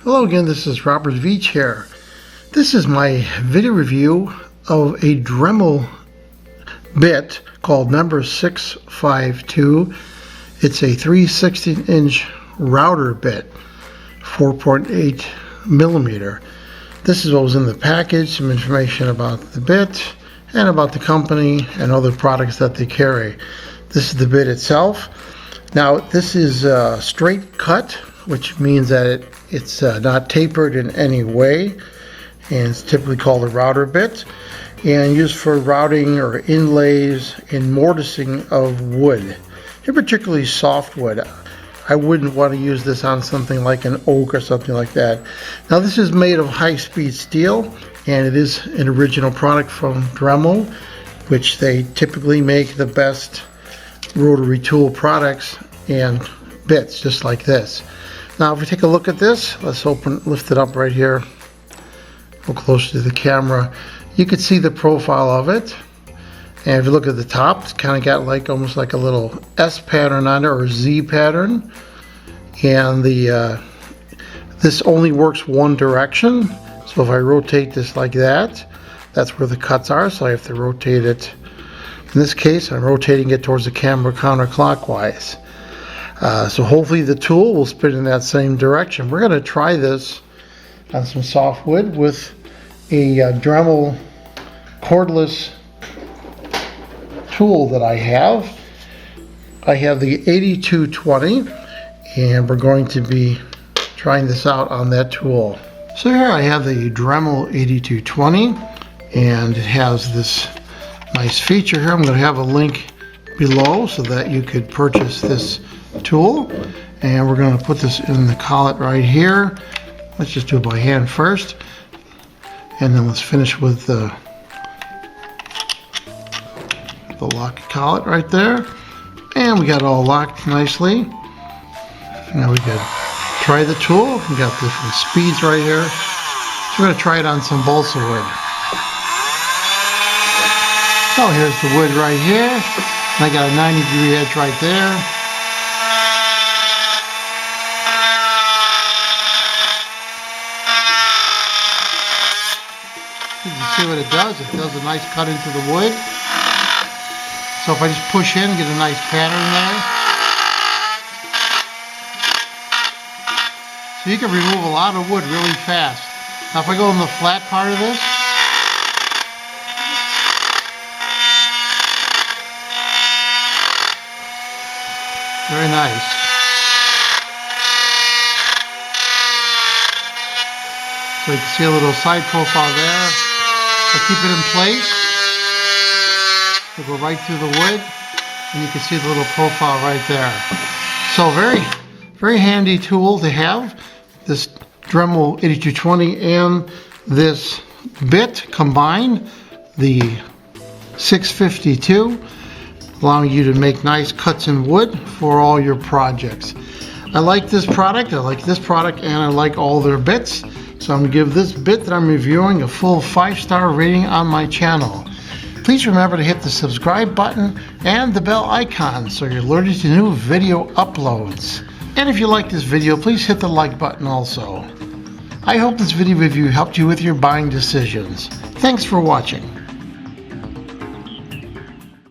Hello again, this is Robert Veach here. This is my video review of a Dremel bit called number 652. It's a 3/16" router bit, 4.8 millimeter. This is what was in the package, some information about the bit and about the company and other products that they carry. This is the bit itself. Now this is a straight cut, which means that it's not tapered in any way, and it's typically called a router bit and used for routing or inlays and mortising of wood, and particularly soft wood. I wouldn't want to use this on something like an oak or something like that. Now this is made of high-speed steel, and it is an original product from Dremel, which they typically make the best rotary tool products and bits just like this. Now if we take a look at this, let's lift it up right here, go closer to the camera. You can see the profile of it, and if you look at the top, it's kind of got like almost like a little S pattern on it, or Z pattern, and this only works one direction. So if I rotate this like that, that's where the cuts are, so I have to rotate it. In this case, I'm rotating it towards the camera counterclockwise. So hopefully the tool will spin in that same direction. We're going to try this on some soft wood with a Dremel cordless tool that I have. I have the 8220, and we're going to be trying this out on that tool. So here I have the Dremel 8220, and it has this nice feature here. I'm going to have a link below so that you could purchase this tool, and we're going to put this in the collet right here. Let's just do it by hand first, and then let's finish with the lock collet right there, and we got it all locked nicely. Now we can try the tool. We got different speeds right here, so we're going to try it on some balsa wood. So here's the wood right here, and I got a 90-degree edge right there. You can see what it does. It does a nice cut into the wood. So if I just push in, get a nice pattern there. So you can remove a lot of wood really fast. Now if I go in the flat part of this, very nice. So you can see a little side profile there. I keep it in place. It'll go right through the wood, and you can see the little profile right there. So very handy tool to have. This Dremel 8220 and this bit combined, the 652, allowing you to make nice cuts in wood for all your projects. I like this product, and I like all their bits. So I'm going to give this bit that I'm reviewing a full 5-star rating on my channel. Please remember to hit the subscribe button and the bell icon so you're alerted to new video uploads. And if you like this video, please hit the like button also. I hope this video review helped you with your buying decisions. Thanks for watching.